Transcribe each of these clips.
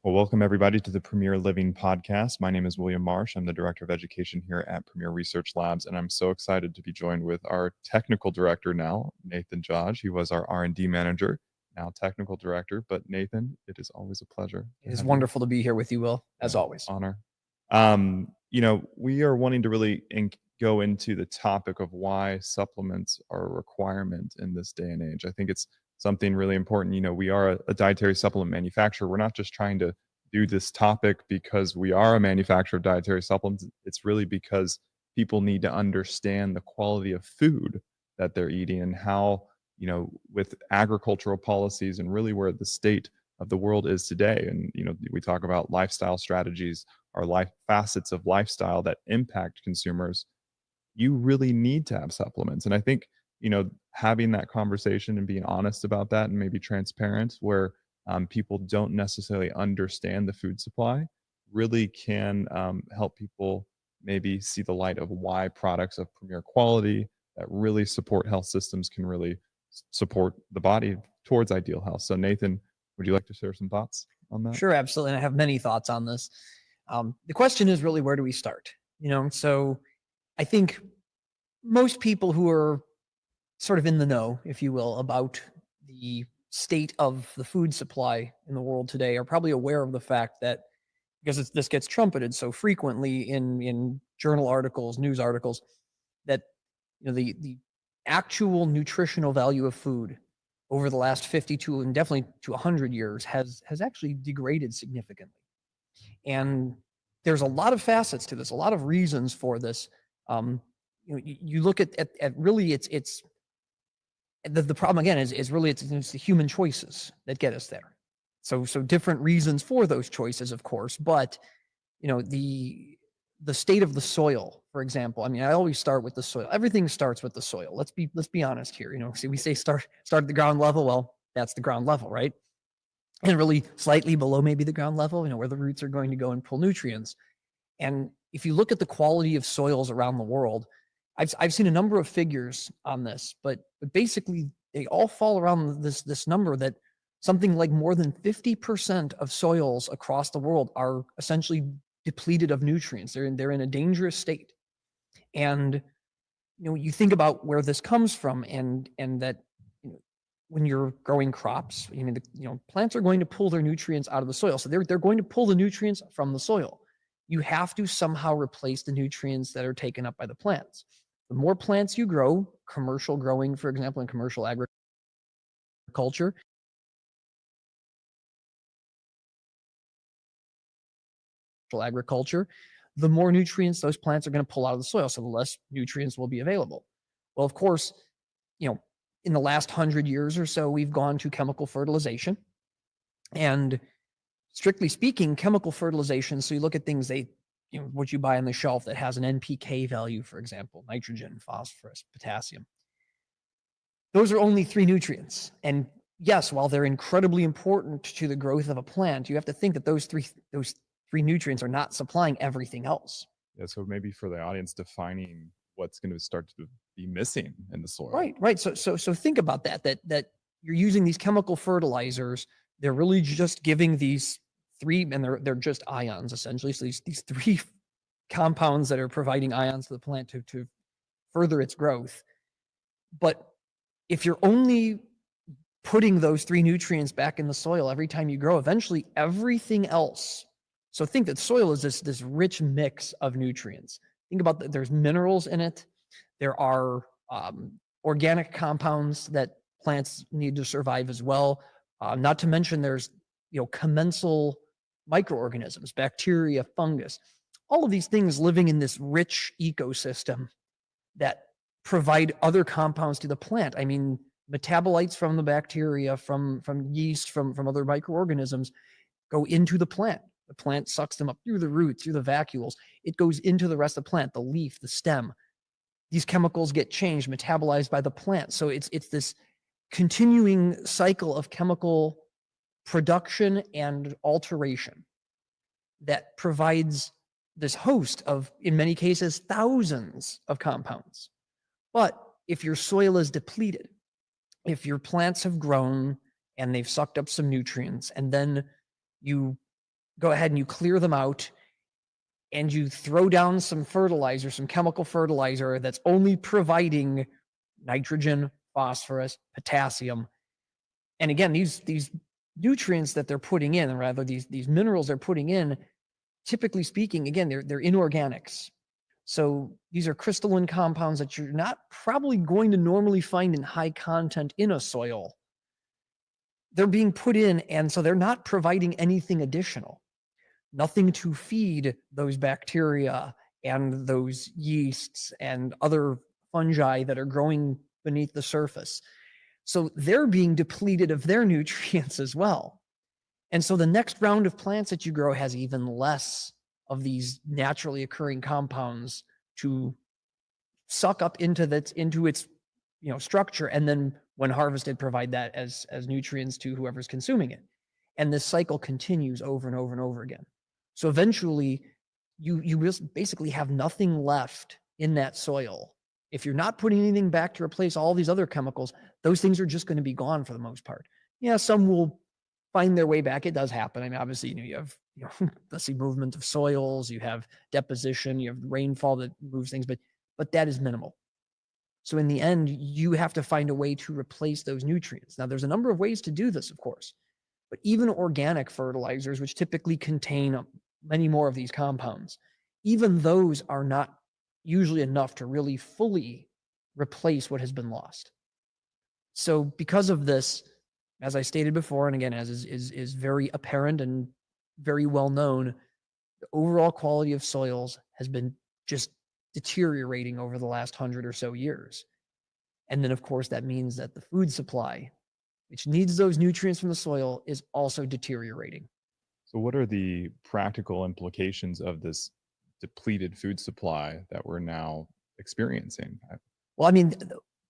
Well, welcome everybody to the Premier Living Podcast. My name is William Marsh. I'm the Director of Education here at Premier Research Labs, and I'm so excited to be joined with our Technical Director now, Nathan Jodge. He was our R&D Manager, now Technical Director. But Nathan, it is always a pleasure It to is have you. wonderful to be here with you, Will, as always. Honor. We are wanting to really go into the topic of why supplements are a requirement in this day and age. I think it's something really important. We are a dietary supplement manufacturer. We're not just trying to do this topic because we are a manufacturer of dietary supplements. It's really because people need to understand the quality of food that they're eating and how, with agricultural policies and really where the state of the world is today. And, we talk about lifestyle strategies or life facets of lifestyle that impact consumers. You really need to have supplements. And I think, having that conversation and being honest about that and maybe transparent where people don't necessarily understand the food supply really can help people maybe see the light of why products of premier quality that really support health systems can really support the body towards ideal health. So Nathan, would you like to share some thoughts on that? Sure, absolutely. And I have many thoughts on this. The question is really, where do we start? So I think most people who are sort of in the know, if you will, about the state of the food supply in the world today are probably aware of the fact that because this gets trumpeted so frequently in journal articles, news articles, that the actual nutritional value of food over the last 52 and definitely to 100 years has actually degraded significantly. And there's a lot of facets to this, a lot of reasons for this. You look at really it's the problem again is really it's the human choices that get us there. So different reasons for those choices, of course, but the state of the soil, for example. I mean, I always start with the soil. Everything starts with the soil. Let's be honest here. We say start at the ground level. Well, that's the ground level, right? And really slightly below maybe the ground level, where the roots are going to go and pull nutrients. And if you look at the quality of soils around the world, I've seen a number of figures on this, but basically they all fall around this number that something like more than 50% of soils across the world are essentially depleted of nutrients. They're in a dangerous state. And you think about where this comes from and that when you're growing crops, plants are going to pull their nutrients out of the soil. So they're going to pull the nutrients from the soil. You have to somehow replace the nutrients that are taken up by the plants. The more plants you grow, commercial growing, for example, in commercial agriculture, the more nutrients those plants are going to pull out of the soil, so the less nutrients will be available. Well, of course, in the last 100 years or so, we've gone to chemical fertilization. And strictly speaking, chemical fertilization, so you look at things what you buy on the shelf that has an NPK value, for example, nitrogen, phosphorus, potassium. Those are only 3 nutrients. And yes, while they're incredibly important to the growth of a plant, you have to think that those three nutrients are not supplying everything else. Yeah, so maybe for the audience, defining what's going to start to be missing in the soil. Right. So think about that you're using these chemical fertilizers. They're really just giving these 3, and they're just ions essentially. So these 3 compounds that are providing ions to the plant to further its growth. But if you're only putting those 3 nutrients back in the soil every time you grow, eventually everything else. So think that soil is this rich mix of nutrients. Think about that. There's minerals in it. There are organic compounds that plants need to survive as well. Not to mention there's commensal microorganisms, bacteria, fungus, all of these things living in this rich ecosystem that provide other compounds to the plant. I mean, metabolites from the bacteria, from yeast, from other microorganisms go into the plant. The plant sucks them up through the roots, through the vacuoles. It goes into the rest of the plant, the leaf, the stem. These chemicals get changed, metabolized by the plant. So it's this continuing cycle of chemical production and alteration that provides this host of, in many cases, thousands of compounds. But if your soil is depleted, if your plants have grown and they've sucked up some nutrients, and then you go ahead and you clear them out and you throw down some fertilizer, some chemical fertilizer that's only providing nitrogen, phosphorus, potassium. And again, these nutrients that they're putting in, or rather these minerals they're putting in, typically speaking, again, they're inorganics. So these are crystalline compounds that you're not probably going to normally find in high content in a soil. They're being put in, and so they're not providing anything additional. Nothing to feed those bacteria and those yeasts and other fungi that are growing beneath the surface. So they're being depleted of their nutrients as well. And so the next round of plants that you grow has even less of these naturally occurring compounds to suck up into its structure, and then when harvested provide that as nutrients to whoever's consuming it. And this cycle continues over and over and over again. So eventually you basically have nothing left in that soil. If you're not putting anything back to replace all these other chemicals, those things are just going to be gone for the most part. Yeah, some will find their way back. It does happen. I mean, obviously, you have let's see, movement of soils, you have deposition, you have rainfall that moves things, but that is minimal. So in the end, you have to find a way to replace those nutrients. Now, there's a number of ways to do this, of course, but even organic fertilizers, which typically contain many more of these compounds, even those are not usually enough to really fully replace what has been lost. So because of this, as I stated before, and again, as is very apparent and very well known, the overall quality of soils has been just deteriorating over the last 100 or so years. And then, of course, that means that the food supply, which needs those nutrients from the soil, is also deteriorating. So what are the practical implications of this depleted food supply that we're now experiencing? Well, I mean,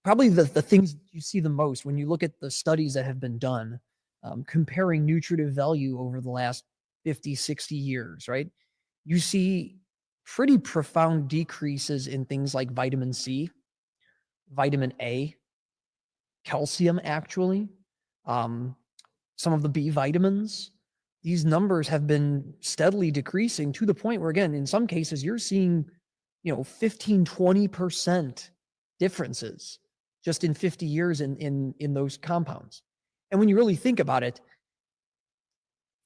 probably the things you see the most when you look at the studies that have been done, comparing nutritive value over the last 50, 60 years, right? You see pretty profound decreases in things like vitamin C, vitamin A, calcium, actually, some of the B vitamins. These numbers have been steadily decreasing to the point where, again, in some cases, you're seeing, 15, 20% differences just in 50 years in those compounds. And when you really think about it,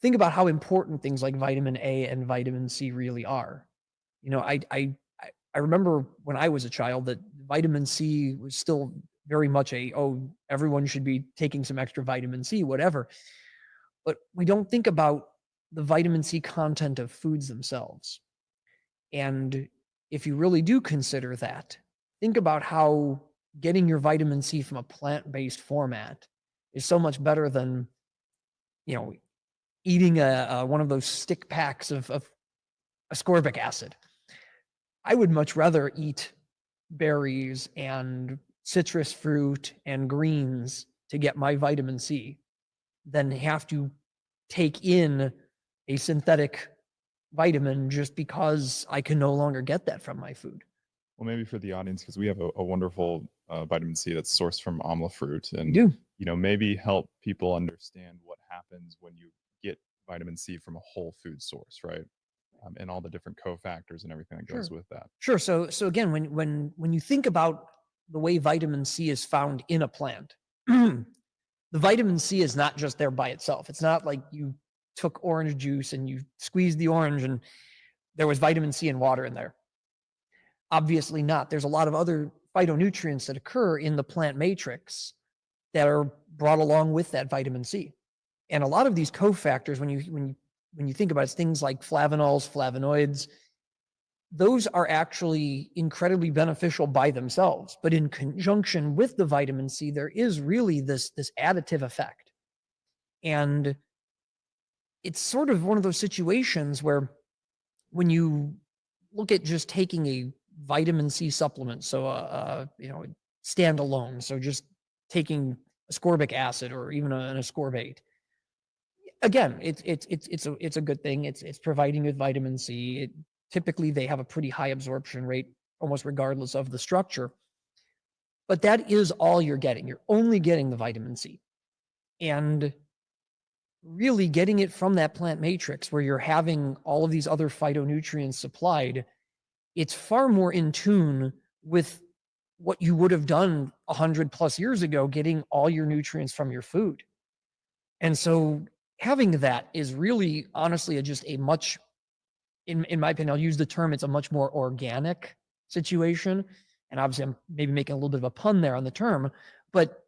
think about how important things like vitamin A and vitamin C really are. I remember when I was a child that vitamin C was still very much everyone should be taking some extra vitamin C, whatever. But we don't think about the vitamin C content of foods themselves. And if you really do consider that, think about how getting your vitamin C from a plant-based format is so much better than, eating one of those stick packs of ascorbic acid. I would much rather eat berries and citrus fruit and greens to get my vitamin C than have to take in a synthetic vitamin just because I can no longer get that from my food. Well, maybe for the audience, because we have a wonderful vitamin C that's sourced from amla fruit, and maybe help people understand what happens when you get vitamin C from a whole food source, right? And all the different cofactors and everything that goes with that. Sure. So again, when you think about the way vitamin C is found in a plant, the vitamin C is not just there by itself. It's not like you took orange juice and you squeezed the orange and there was vitamin C and water in there. Obviously not. There's a lot of other phytonutrients that occur in the plant matrix that are brought along with that vitamin C. And a lot of these cofactors, when you think about it, it's things like flavonols, flavonoids, those are actually incredibly beneficial by themselves. But in conjunction with the vitamin C, there is really this additive effect. And it's sort of one of those situations where when you look at just taking a vitamin C supplement, so standalone, so just taking ascorbic acid or even an ascorbate, again, it's a good thing. It's providing you with vitamin C. Typically, they have a pretty high absorption rate, almost regardless of the structure. But that is all you're getting. You're only getting the vitamin C. And really getting it from that plant matrix where you're having all of these other phytonutrients supplied, it's far more in tune with what you would have done 100 plus years ago, getting all your nutrients from your food. And so having that is really honestly just a much, in my opinion, I'll use the term, it's a much more organic situation. And obviously I'm maybe making a little bit of a pun there on the term, but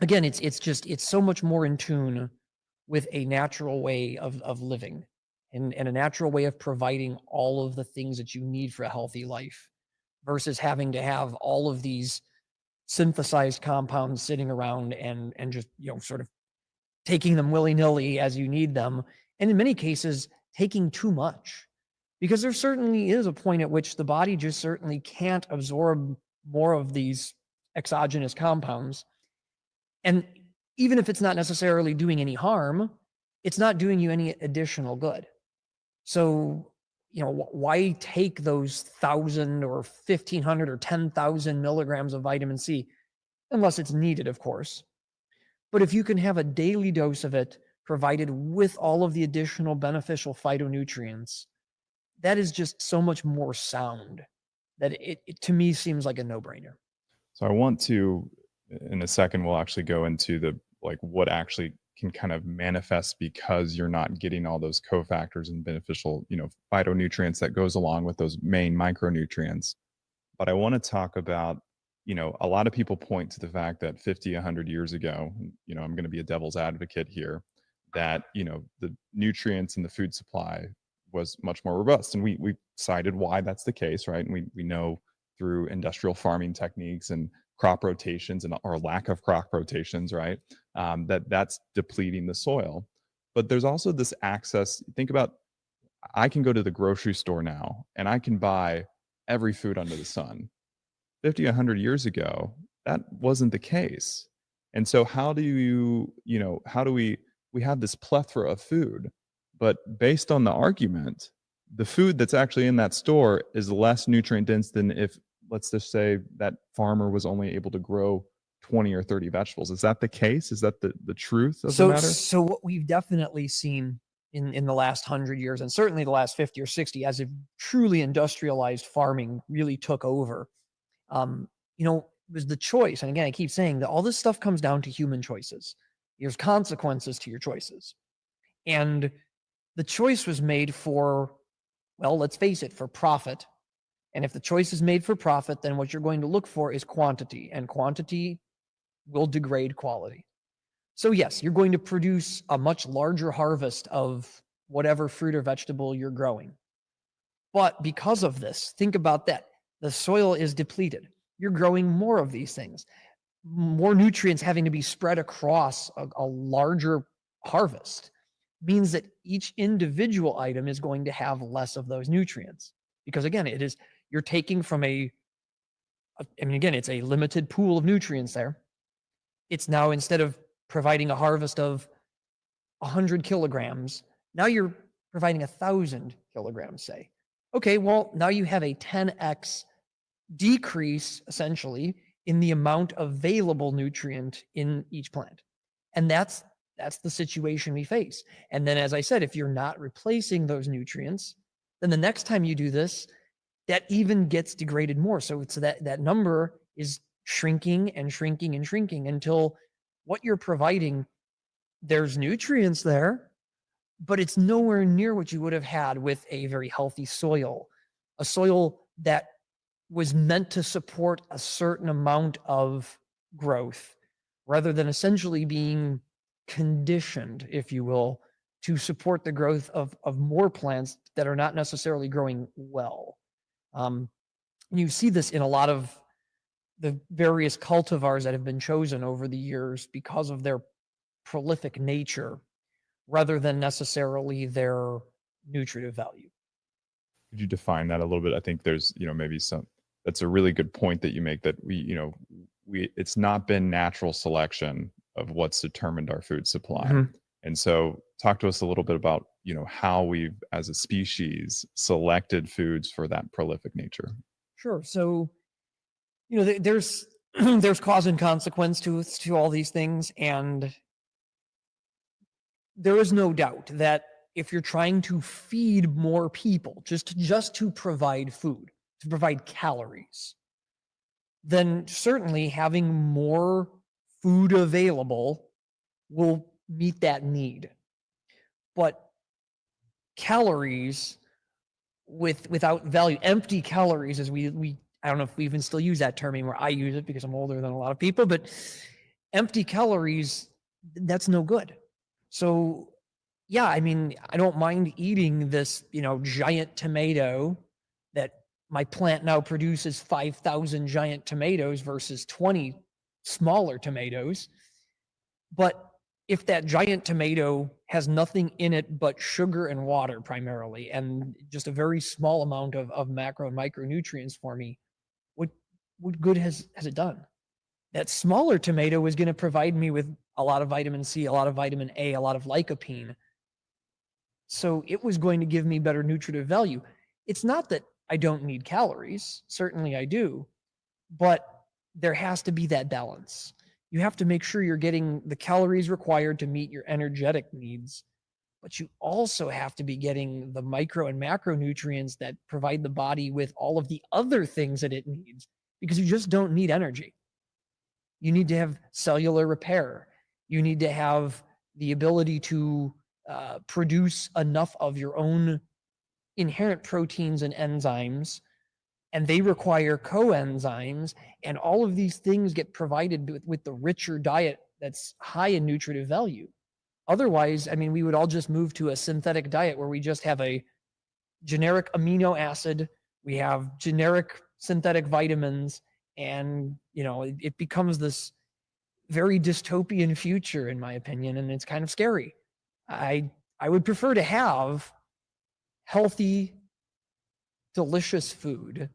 again, it's so much more in tune with a natural way of living and a natural way of providing all of the things that you need for a healthy life versus having to have all of these synthesized compounds sitting around and just, sort of taking them willy-nilly as you need them. And in many cases, taking too much, because there certainly is a point at which the body just certainly can't absorb more of these exogenous compounds. And even if it's not necessarily doing any harm, it's not doing you any additional good. So, why take those 1,000 or 1,500 or 10,000 milligrams of vitamin C, unless it's needed, of course. But if you can have a daily dose of it provided with all of the additional beneficial phytonutrients, that is just so much more sound that it to me seems like a no-brainer. So I want to, in a second, we'll actually go into the what actually can kind of manifest because you're not getting all those cofactors and beneficial, phytonutrients that goes along with those main micronutrients. But I want to talk about, a lot of people point to the fact that 50, 100 years ago, I'm going to be a devil's advocate here, that, the nutrients in the food supply was much more robust. And we cited why that's the case, right? And we know through industrial farming techniques and crop rotations and or lack of crop rotations, right? That's depleting the soil. But there's also this access. Think about, I can go to the grocery store now and I can buy every food under the sun. 50, 100 years ago, that wasn't the case. And so how do we have this plethora of food, but based on the argument, the food that's actually in that store is less nutrient dense than if, let's just say, that farmer was only able to grow 20 or 30 vegetables. Is that the case? Is that the truth of the matter? So what we've definitely seen in the last 100 years, and certainly the last 50 or 60, as if truly industrialized farming really took over, was the choice. And again, I keep saying that all this stuff comes down to human choices. There's consequences to your choices. And the choice was made for, well, let's face it, for profit. And if the choice is made for profit, then what you're going to look for is quantity, and quantity will degrade quality. So yes, you're going to produce a much larger harvest of whatever fruit or vegetable you're growing. But because of this, think about that. The soil is depleted. You're growing more of these things, more nutrients having to be spread across a larger harvest means that each individual item is going to have less of those nutrients. Because again, you're taking from it's a limited pool of nutrients there. It's now, instead of providing a harvest of 100 kilograms, now you're providing 1,000 kilograms, say. Okay, well, now you have a 10x decrease, essentially, in the amount of available nutrient in each plant. And that's the situation we face. And then, as I said, if you're not replacing those nutrients, then the next time you do this, that even gets degraded more. So it's that number is shrinking and shrinking and shrinking until what you're providing, there's nutrients there, but it's nowhere near what you would have had with a very healthy soil, a soil that was meant to support a certain amount of growth, rather than essentially being conditioned, if you will, to support the growth of more plants that are not necessarily growing well. You see this in a lot of the various cultivars that have been chosen over the years because of their prolific nature, rather than necessarily their nutritive value. Could you define that a little bit? I think there's, maybe that's a really good point that you make, that it's not been natural selection of what's determined our food supply. Mm-hmm. And so talk to us a little bit about, how we've, as a species, selected foods for that prolific nature. Sure. So, there's there's cause and consequence to all these things. And there is no doubt that if you're trying to feed more people, just to provide food, to provide calories, then certainly having more food available will meet that need. But calories without value, empty calories, as we I don't know if we even still use that term anymore. I use it because I'm older than a lot of people, but empty calories, that's no good. So yeah, I mean, I don't mind eating this, giant tomato that my plant now produces 5,000 giant tomatoes versus 20 smaller tomatoes. But if that giant tomato has nothing in it but sugar and water primarily, and just a very small amount of macro and micronutrients for me, what good has it done? That smaller tomato is going to provide me with a lot of vitamin C, a lot of vitamin A, a lot of lycopene. So it was going to give me better nutritive value. It's not that I don't need calories. Certainly I do. But there has to be that balance. You have to make sure you're getting the calories required to meet your energetic needs, but you also have to be getting the micro and macronutrients that provide the body with all of the other things that it needs, because you just don't need energy. You need to have cellular repair. You need to have the ability to produce enough of your own inherent proteins and enzymes, and they require coenzymes, and all of these things get provided with the richer diet that's high in nutritive value. Otherwise, I mean, we would all just move to a synthetic diet where we just have a generic amino acid, we have generic synthetic vitamins, and it becomes this very dystopian future, in my opinion, and it's kind of scary. I would prefer to have healthy, delicious food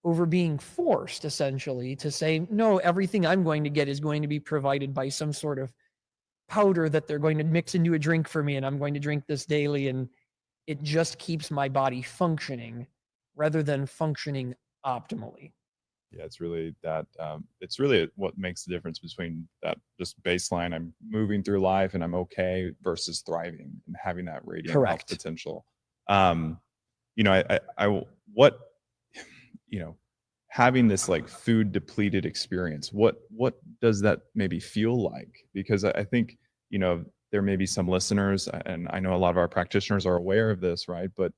over being forced essentially to say, no, everything I'm going to get is going to be provided by some sort of powder that they're going to mix into a drink for me, and I'm going to drink this daily, and it just keeps my body functioning rather than functioning optimally. Yeah, it's really that. It's really what makes the difference between that just baseline, I'm moving through life and I'm okay, versus thriving and having that radiant health Correct. potential. What, having this like food depleted experience, what does that maybe feel like? Because I think, there may be some listeners, and I know a lot of our practitioners are aware of this, right? But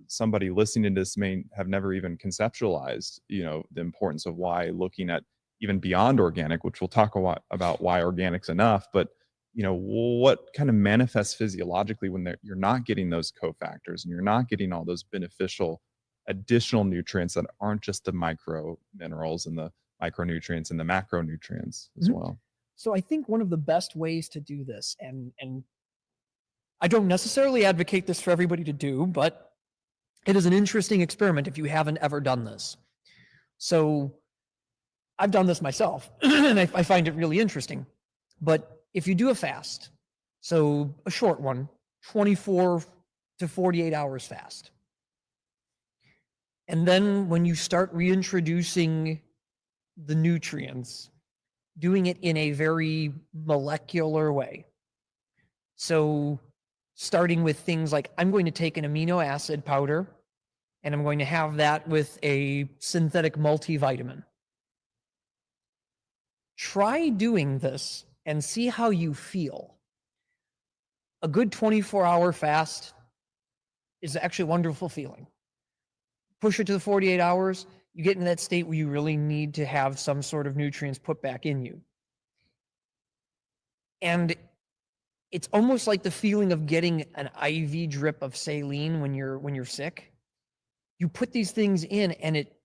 somebody listening to this may have never even conceptualized, the importance of why looking at even beyond organic, which we'll talk about why organic's enough, but what kind of manifests physiologically when you're not getting those cofactors and you're not getting all those beneficial additional nutrients that aren't just the micro minerals and the micronutrients and the macronutrients as well. So I think one of the best ways to do this, and I don't necessarily advocate this for everybody to do, but it is an interesting experiment if you haven't ever done this. So I've done this myself, and I find it really interesting. But if you do a fast, so a short one, 24 to 48 hours fast, and then when you start reintroducing the nutrients, doing it in a very molecular way. So starting with things like, I'm going to take an amino acid powder and I'm going to have that with a synthetic multivitamin. Try doing this and see how you feel. A good 24-hour fast is actually a wonderful feeling. Push it to the 48 hours, you get in that state where you really need to have some sort of nutrients put back in you. And it's almost like the feeling of getting an IV drip of saline when you're sick. You put these things in and it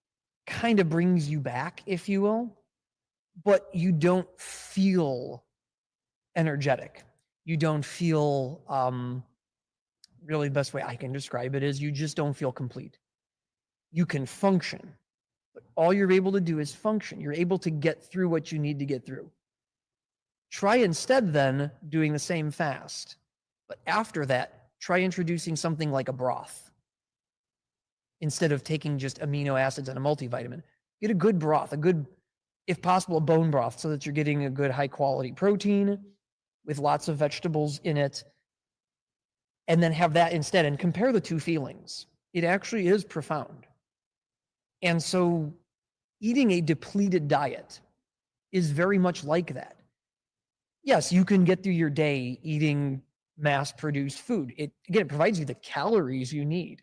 kind of brings you back, if you will, but you don't feel energetic. You don't feel, really the best way I can describe it is you just don't feel complete. You can function, but all you're able to do is function. You're able to get through what you need to get through. Try instead then doing the same fast, but after that, try introducing something like a broth instead of taking just amino acids and a multivitamin. Get a good broth, if possible, a bone broth, so that you're getting a good high quality protein with lots of vegetables in it, and then have that instead and compare the two feelings. It actually is profound. And so eating a depleted diet is very much like that. Yes, you can get through your day eating mass-produced food. It provides you the calories you need.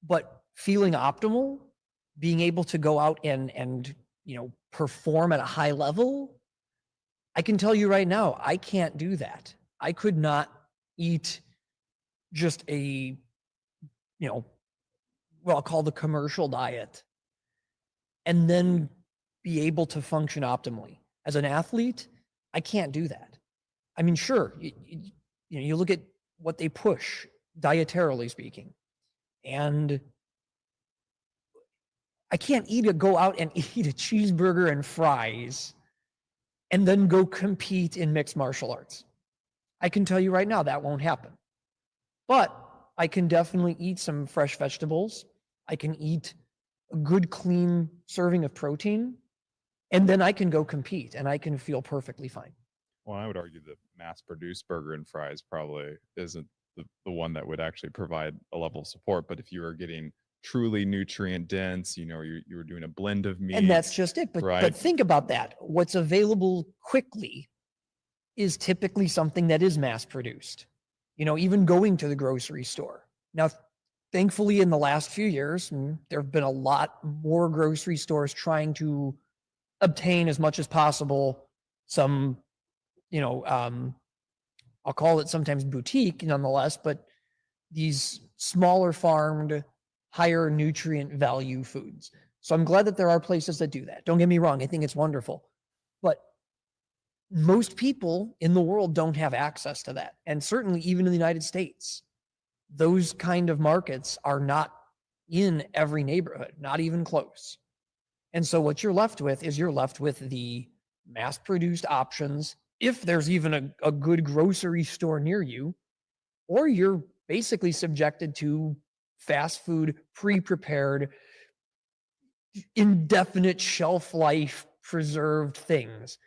But feeling optimal, being able to go out and perform at a high level, I can tell you right now, I can't do that. I could not eat just a, what I'll call the commercial diet and then be able to function optimally. As an athlete, I can't do that. I mean, sure, you look at what they push, dietarily speaking, and I can't go out and eat a cheeseburger and fries and then go compete in mixed martial arts. I can tell you right now that won't happen. But I can definitely eat some fresh vegetables. I can eat a good, clean serving of protein, and then I can go compete and I can feel perfectly fine. Well, I would argue that mass-produced burger and fries probably isn't the one that would actually provide a level of support. But if you are getting truly nutrient dense, you were doing a blend of meat. And that's just it. Right? But think about that. What's available quickly is typically something that is mass-produced. Even going to the grocery store. Now, thankfully, in the last few years, there have been a lot more grocery stores trying to obtain as much as possible some, I'll call it sometimes boutique nonetheless, but these smaller farmed, higher nutrient value foods. So I'm glad that there are places that do that. Don't get me wrong. I think it's wonderful. But most people in the world don't have access to that. And certainly even in the United States, those kind of markets are not in every neighborhood, not even close. And so what you're left with is the mass-produced options, if there's even a good grocery store near you, or you're basically subjected to fast food, pre-prepared, indefinite shelf life preserved things.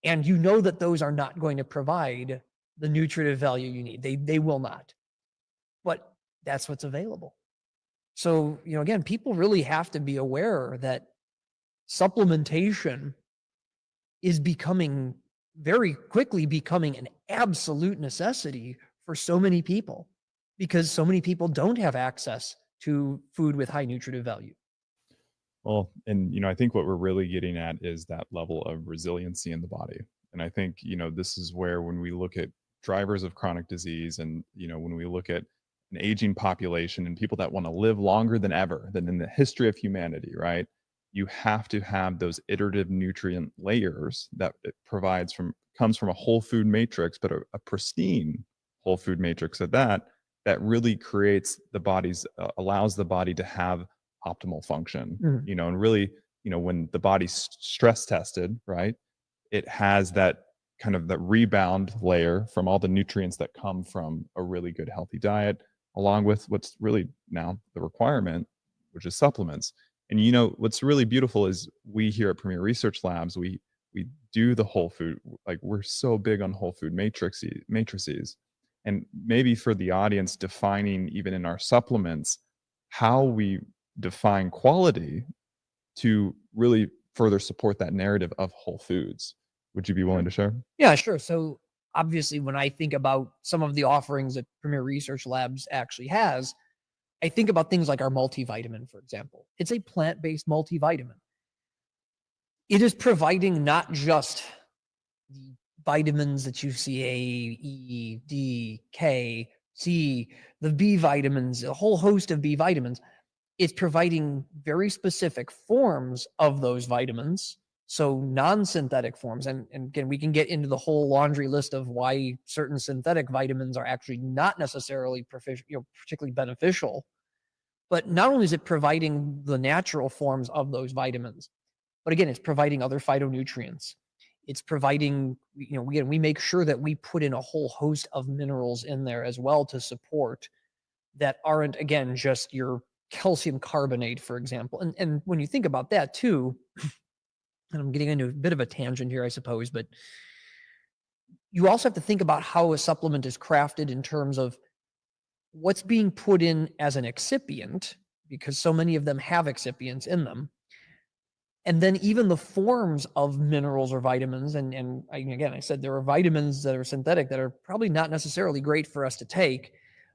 And you know that those are not going to provide the nutritive value you need. They will not. But that's what's available. So, again, people really have to be aware that supplementation is very quickly becoming an absolute necessity for so many people, because so many people don't have access to food with high nutritive value. Well, and I think what we're really getting at is that level of resiliency in the body. And I think, this is where when we look at drivers of chronic disease and, when we look at an aging population and people that want to live longer than ever than in the history of humanity, right? You have to have those iterative nutrient layers that it comes from a whole food matrix, but a pristine whole food matrix at that really creates allows the body to have optimal function. And really, when the body's stress tested, right, it has that kind of the rebound layer from all the nutrients that come from a really good healthy diet, along with what's really now the requirement, which is supplements. And what's really beautiful is we here at Premier Research Labs, we do the whole food, like we're so big on whole food matrices. And maybe for the audience, defining even in our supplements how we define quality to really further support that narrative of whole foods. Would you be willing to share? Yeah, sure. So obviously, when I think about some of the offerings that Premier Research Labs actually has, I think about things like our multivitamin, for example. It's a plant-based multivitamin. It is providing not just the vitamins that you see, A, E, D, K, C, the B vitamins, a whole host of B vitamins. It's providing very specific forms of those vitamins, so non-synthetic forms. And again, we can get into the whole laundry list of why certain synthetic vitamins are actually not necessarily particularly beneficial. But not only is it providing the natural forms of those vitamins, but again, it's providing other phytonutrients. It's providing, again, we make sure that we put in a whole host of minerals in there as well to support that aren't, again, just your calcium carbonate, for example. And when you think about that too, and I'm getting into a bit of a tangent here, I suppose, but you also have to think about how a supplement is crafted in terms of what's being put in as an excipient, because so many of them have excipients in them. And then even the forms of minerals or vitamins. And again, I said there are vitamins that are synthetic that are probably not necessarily great for us to take.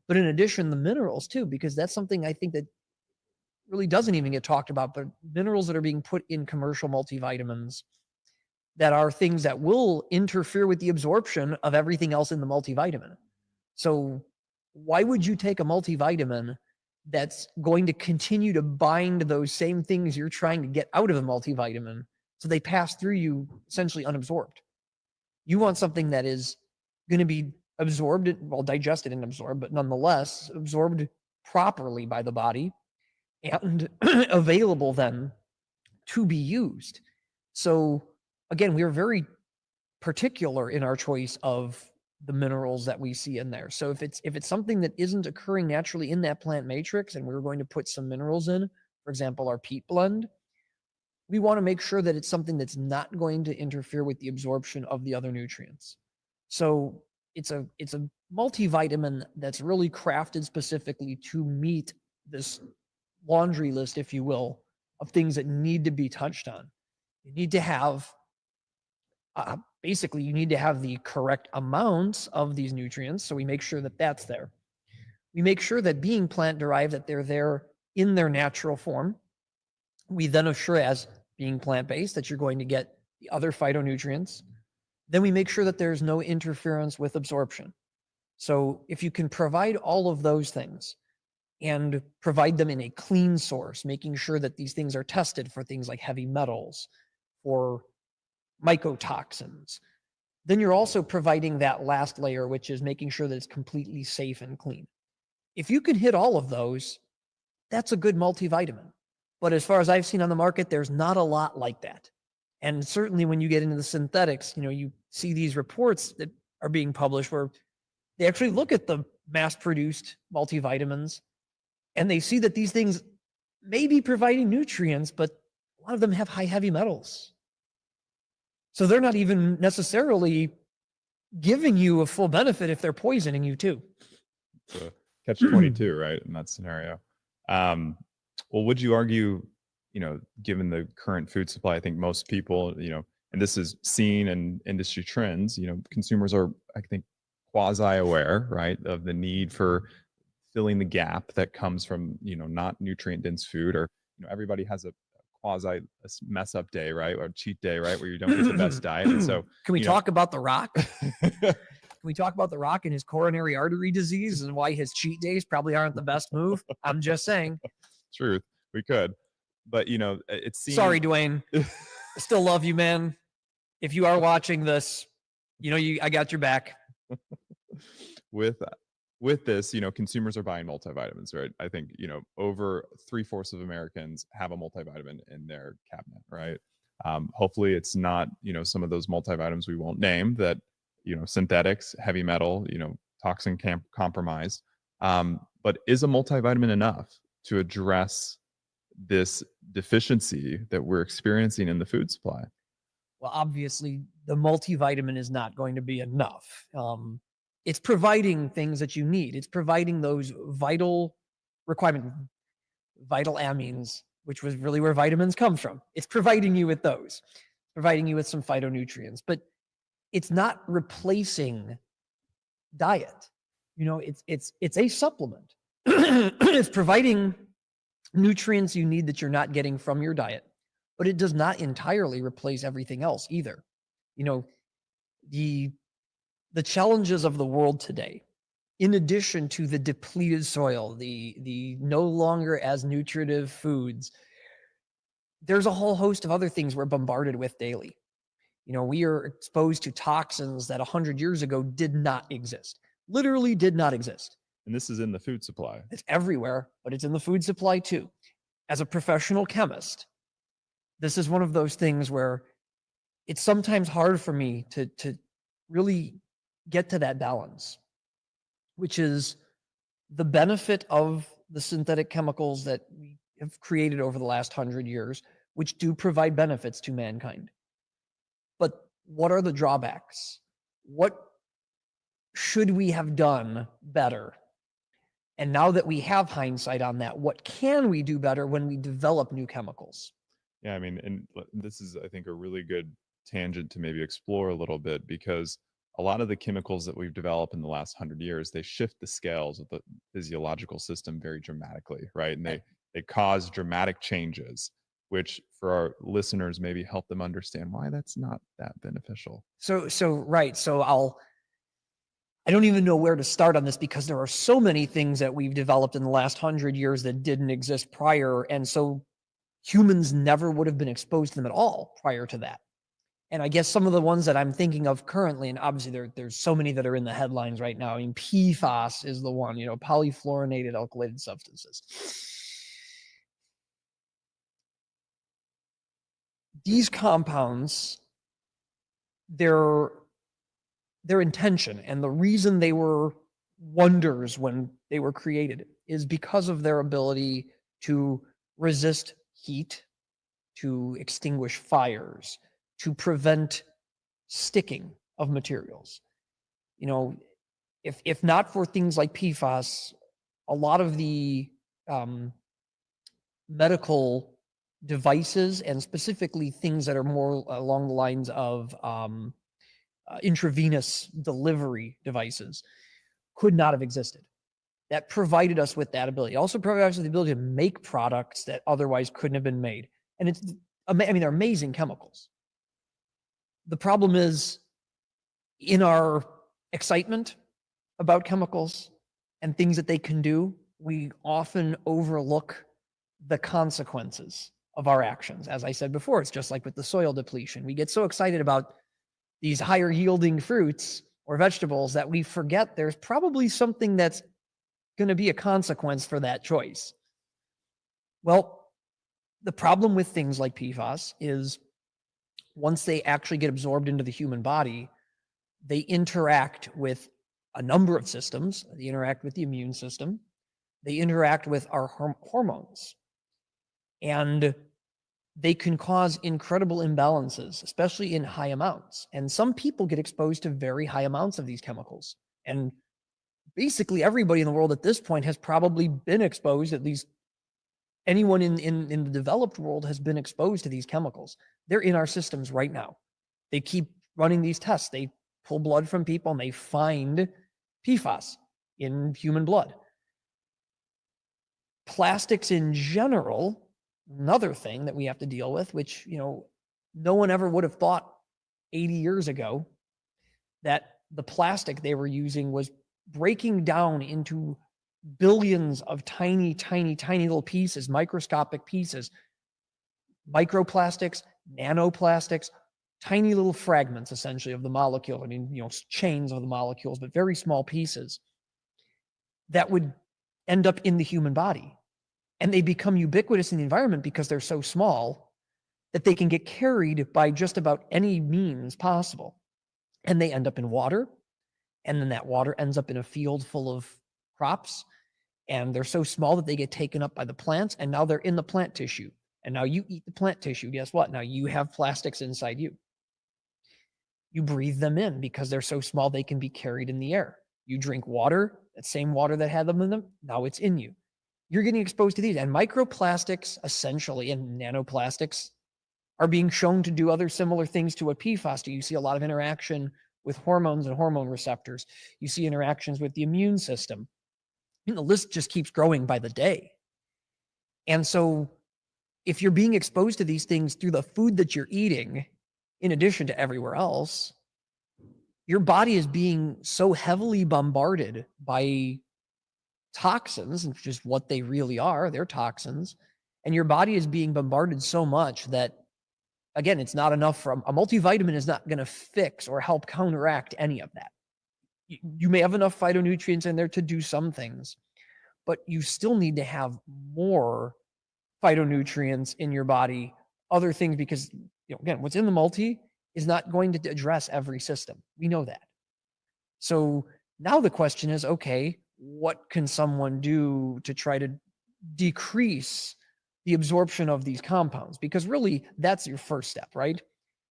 But in addition, the minerals too, because that's something I think that really doesn't even get talked about, but minerals that are being put in commercial multivitamins that are things that will interfere with the absorption of everything else in the multivitamin. So why would you take a multivitamin that's going to continue to bind those same things you're trying to get out of a multivitamin so they pass through you essentially unabsorbed? You want something that is going to be absorbed, well, digested and absorbed, but nonetheless absorbed properly by the body and available then to be used. So again, we are very particular in our choice of the minerals that we see in there. So if it's something that isn't occurring naturally in that plant matrix and we're going to put some minerals in, for example, our peat blend, we want to make sure that it's something that's not going to interfere with the absorption of the other nutrients. So it's a multivitamin that's really crafted specifically to meet this laundry list, if you will, of things that need to be touched on. You need to have basically, you need to have the correct amounts of these nutrients. So we make sure that that's there. We make sure that being plant derived, that they're there in their natural form. We then assure, as being plant-based, that you're going to get the other phytonutrients. Then we make sure that there's no interference with absorption. So if you can provide all of those things and provide them in a clean source, making sure that these things are tested for things like heavy metals, for mycotoxins, then you're also providing that last layer, which is making sure that it's completely safe and clean. If you can hit all of those, that's a good multivitamin. But as far as I've seen on the market, there's not a lot like that. And certainly when you get into the synthetics, you see these reports that are being published where they actually look at the mass-produced multivitamins and they see that these things may be providing nutrients, but a lot of them have high heavy metals. So they're not even necessarily giving you a full benefit if they're poisoning you too. So catch-22, right, in that scenario. Well, would you argue, given the current food supply, I think most people, and this is seen in industry trends, consumers are, I think, quasi-aware, right, of the need for filling the gap that comes from, not nutrient-dense food, or, everybody has a quasi mess up day, right, or cheat day, right, where you don't get the best diet. And so can we talk about The Rock? Can we talk about The Rock and his coronary artery disease and why his cheat days probably aren't the best move? I'm just saying. Truth, we could, but it's sorry, Dwayne. I still love you, man. If you are watching this, I got your back. With this, consumers are buying multivitamins, right? I think, over 3/4 of Americans have a multivitamin in their cabinet, right? Hopefully it's not, some of those multivitamins we won't name that, synthetics, heavy metal, toxin compromised. But is a multivitamin enough to address this deficiency that we're experiencing in the food supply? Well, obviously, the multivitamin is not going to be enough. It's providing things that you need. It's providing those vital requirements, vital amines, which was really where vitamins come from. It's providing you with those, providing you with some phytonutrients, but it's not replacing diet. It's a supplement. It's providing nutrients you need that you're not getting from your diet, but it does not entirely replace everything else either. The challenges of the world today, in addition to the depleted soil, the no longer as nutritive foods, there's a whole host of other things we're bombarded with daily. We are exposed to toxins that 100 years ago did not exist, literally did not exist. And this is in the food supply. It's everywhere, but it's in the food supply too. As a professional chemist, this is one of those things where it's sometimes hard for me to really get to that balance, which is the benefit of the synthetic chemicals that we have created over the last 100 years, which do provide benefits to mankind. But what are the drawbacks? What should we have done better? And now that we have hindsight on that, what can we do better when we develop new chemicals? Yeah, I mean, and this is, I think, a really good tangent to maybe explore a little bit, because a lot of the chemicals that we've developed in the last 100 years, they shift the scales of the physiological system very dramatically, right? And they cause dramatic changes, which for our listeners maybe help them understand why that's not that beneficial. Right. I don't even know where to start on this, because there are so many things that we've developed in the last 100 years that didn't exist prior. And so humans never would have been exposed to them at all prior to that. And I guess some of the ones that I'm thinking of currently, and obviously there's so many that are in the headlines right now. I mean, PFAS is the one, polyfluorinated alkylated substances. These compounds, their intention and the reason they were wonders when they were created is because of their ability to resist heat, to extinguish fires, to prevent sticking of materials. If not for things like PFAS, a lot of the medical devices, and specifically things that are more along the lines of intravenous delivery devices, could not have existed. That provided us with that ability. It also provided us with the ability to make products that otherwise couldn't have been made. And they're amazing chemicals. The problem is, in our excitement about chemicals and things that they can do, we often overlook the consequences of our actions. As I said before, it's just like with the soil depletion. We get so excited about these higher yielding fruits or vegetables that we forget there's probably something that's going to be a consequence for that choice. Well, the problem with things like PFAS is, once they actually get absorbed into the human body, they interact with a number of systems. They interact with the immune system. They interact with our hormones. And they can cause incredible imbalances, especially in high amounts. And some people get exposed to very high amounts of these chemicals. And basically everybody in the world at this point has probably been exposed, at least anyone in the developed world has been exposed to these chemicals. They're in our systems right now. They keep running these tests. They pull blood from people and they find PFAS in human blood. Plastics in general, another thing that we have to deal with, which, no one ever would have thought 80 years ago that the plastic they were using was breaking down into billions of tiny, tiny, tiny little pieces, microscopic pieces, microplastics, nanoplastics, tiny little fragments, essentially, of the molecule. I mean, chains of the molecules, but very small pieces that would end up in the human body. And they become ubiquitous in the environment because they're so small that they can get carried by just about any means possible. And they end up in water. And then that water ends up in a field full of crops. And they're so small that they get taken up by the plants. And now they're in the plant tissue. And now you eat the plant tissue. Guess what? Now you have plastics inside you. You breathe them in because they're so small they can be carried in the air. You drink water, that same water that had them in them, now it's in you. You're getting exposed to these. And microplastics, essentially, and nanoplastics are being shown to do other similar things to what PFAS do. You see a lot of interaction with hormones and hormone receptors. You see interactions with the immune system. The list just keeps growing by the day. And so if you're being exposed to these things through the food that you're eating, in addition to everywhere else, your body is being so heavily bombarded by toxins, which is what they really are. They're toxins. And your body is being bombarded so much that, again, it's not enough. A multivitamin is not going to fix or help counteract any of that. You may have enough phytonutrients in there to do some things, but you still need to have more phytonutrients in your body, other things, because, again, what's in the multi is not going to address every system. We know that. So now the question is, okay, what can someone do to try to decrease the absorption of these compounds? Because really, that's your first step, right?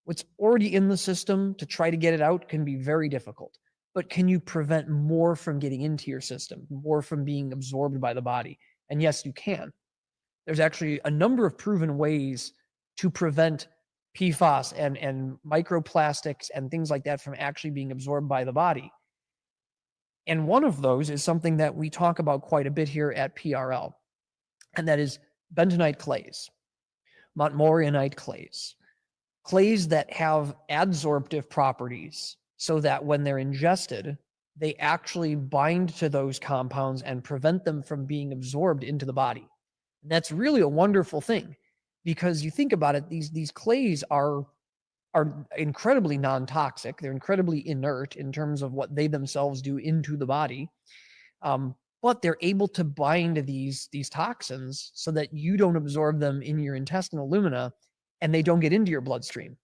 What's already in the system, to try to get it out can be very difficult. but can you prevent more from getting into your system, more from being absorbed by the body? And yes, you can. There's actually a number of proven ways to prevent PFAS and microplastics and things like that from actually being absorbed by the body. And one of those is something that we talk about quite a bit here at PRL, and that is bentonite clays, montmorillonite clays, clays that have adsorptive properties so that when they're ingested, they actually bind to those compounds and prevent them from being absorbed into the body. And that's really a wonderful thing, because you think about it, these clays are incredibly non-toxic. They're incredibly inert in terms of what they themselves do into the body. But they're able to bind these toxins so that you don't absorb them in your intestinal lumina and they don't get into your bloodstream.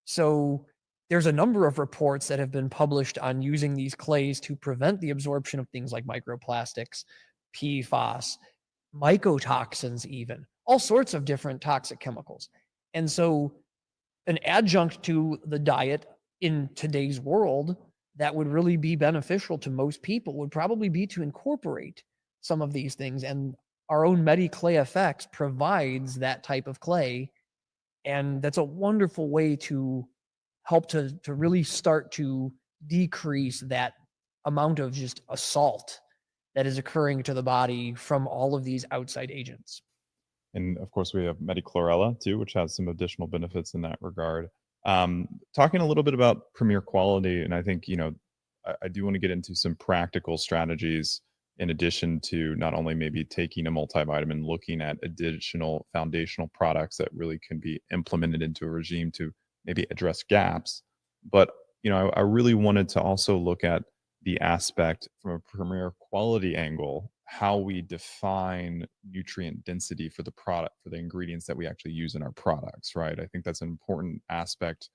So there's a number of reports that have been published on using these clays to prevent the absorption of things like microplastics, PFAS, mycotoxins, even all sorts of different toxic chemicals. And so an adjunct to the diet in today's world that would really be beneficial to most people would probably be to incorporate some of these things. And our own MediClay FX provides that type of clay. And that's a wonderful way to help to really start to decrease that amount of just assault that is occurring to the body from all of these outside agents. And of course, we have Medichlorella too, which has some additional benefits in that regard. Talking a little bit about Premier Quality, and I think, I do want to get into some practical strategies in addition to not only maybe taking a multivitamin, looking at additional foundational products that really can be implemented into a regime to maybe address gaps. But, I really wanted to also look at the aspect from a Premier Quality angle, how we define nutrient density for the product, for the ingredients that we actually use in our products, right? I think that's an important aspect,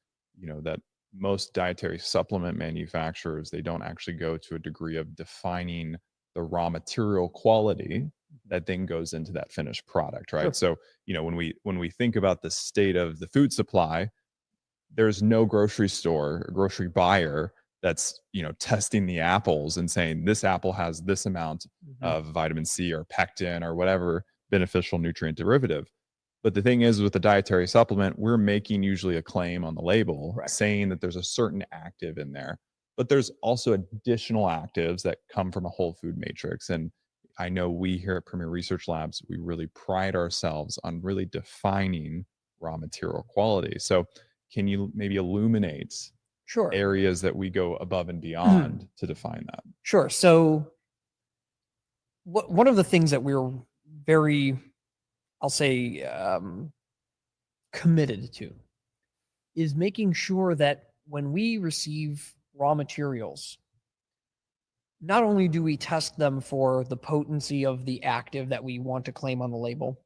that most dietary supplement manufacturers, they don't actually go to a degree of defining the raw material quality that then goes into that finished product, right? Sure. So, when we think about the state of the food supply, there's no grocery store or grocery buyer that's testing the apples and saying this apple has this amount of vitamin C or pectin or whatever beneficial nutrient derivative. But the thing is, with the dietary supplement, we're making usually a claim on the label, Correct. saying that there's a certain active in there, but there's also additional actives that come from a whole food matrix. And I know we here at Premier Research Labs, we really pride ourselves on really defining raw material quality. So can you maybe illuminate Sure. areas that we go above and beyond to define that? Sure. So one of the things that we're very, I'll say, committed to is making sure that when we receive raw materials, not only do we test them for the potency of the active that we want to claim on the label,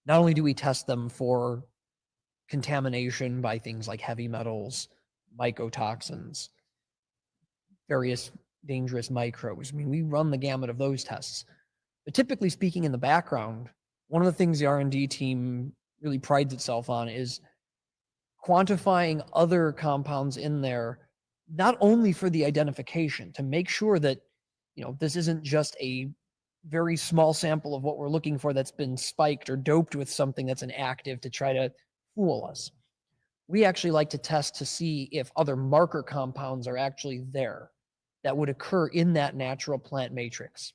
not only do we test them for contamination by things like heavy metals, mycotoxins, various dangerous microbes. I mean, we run the gamut of those tests. But typically speaking, in the background, one of the things the R&D team really prides itself on is quantifying other compounds in there, not only for the identification, to make sure that, this isn't just a very small sample of what we're looking for that's been spiked or doped with something that's an active to try to fool us. We actually like to test to see if other marker compounds are actually there that would occur in that natural plant matrix,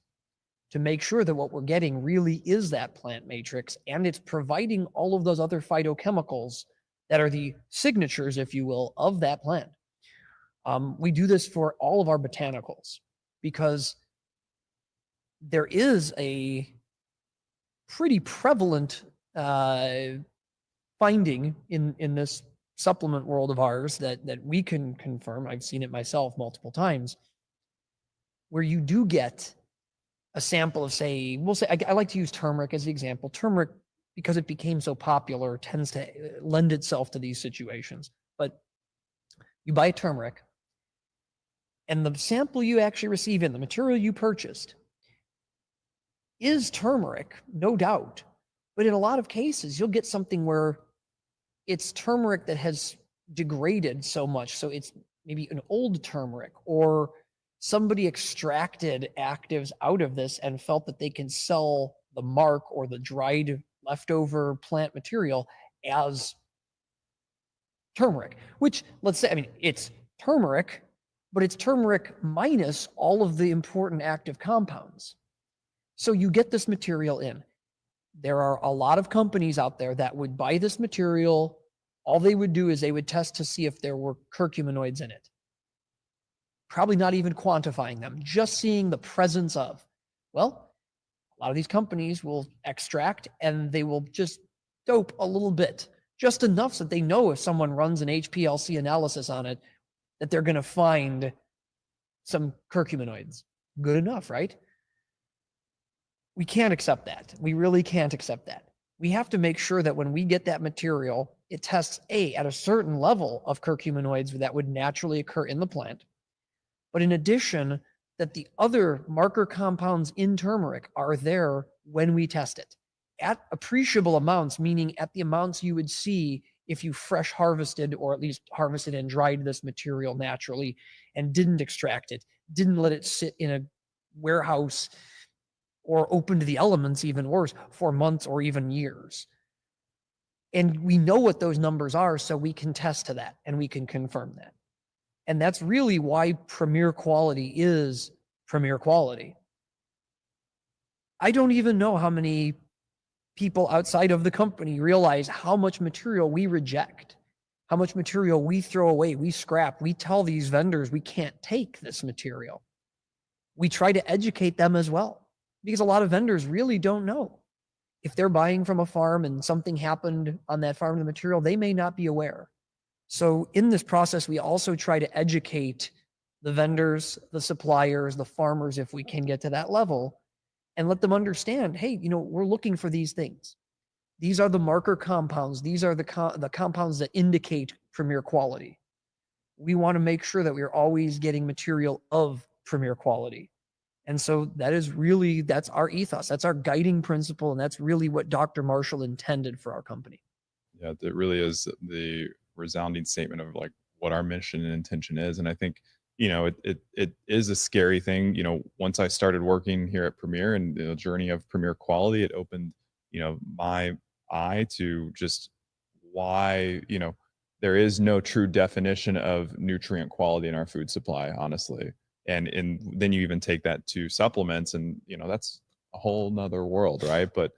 to make sure that what we're getting really is that plant matrix and it's providing all of those other phytochemicals that are the signatures, if you will, of that plant. We do this for all of our botanicals because there is a pretty prevalent finding in this supplement world of ours that we can confirm. I've seen it myself multiple times, where you do get a sample of, say, I like to use turmeric as the example. Turmeric, because it became so popular, tends to lend itself to these situations. But you buy turmeric, and the sample you actually receive in the material you purchased is turmeric, no doubt. But in a lot of cases, you'll get something where it's turmeric that has degraded so much, so it's maybe an old turmeric, or somebody extracted actives out of this and felt that they can sell the mark or the dried leftover plant material as turmeric, which, let's say, I mean, it's turmeric, but it's turmeric minus all of the important active compounds. So you get this material in. There are a lot of companies out there that would buy this material. All they would do is they would test to see if there were curcuminoids in it. Probably not even quantifying them, just seeing the presence of. Well, a lot of these companies will extract and they will just dope a little bit, just enough so that they know if someone runs an HPLC analysis on it, that they're going to find some curcuminoids. Good enough, right? We can't accept that. We really can't accept that. We have to make sure that when we get that material, it tests at a certain level of curcuminoids that would naturally occur in the plant. But in addition, that the other marker compounds in turmeric are there when we test it at appreciable amounts, meaning at the amounts you would see if you fresh harvested, or at least harvested and dried this material naturally and didn't extract it, didn't let it sit in a warehouse or open to the elements, even worse, for months or even years. And we know what those numbers are, so we can test to that and we can confirm that. And that's really why premier quality is premier quality. I don't even know how many people outside of the company realize how much material we reject, how much material we throw away, we scrap. We tell these vendors we can't take this material. We try to educate them as well, because a lot of vendors really don't know. If they're buying from a farm and something happened on that farm, the material, they may not be aware. So in this process, we also try to educate the vendors, the suppliers, the farmers, if we can get to that level, and let them understand, hey, we're looking for these things. These are the marker compounds. These are the compounds that indicate premier quality. We want to make sure that we're always getting material of premier quality. And so that's our ethos. That's our guiding principle. And that's really what Dr. Marshall intended for our company. Yeah, it really is the resounding statement of like what our mission and intention is. And I think, it is a scary thing. Once I started working here at Premier and the journey of Premier quality, it opened, my eye to just why, there is no true definition of nutrient quality in our food supply, honestly. And then you even take that to supplements and, that's a whole nother world, right? But,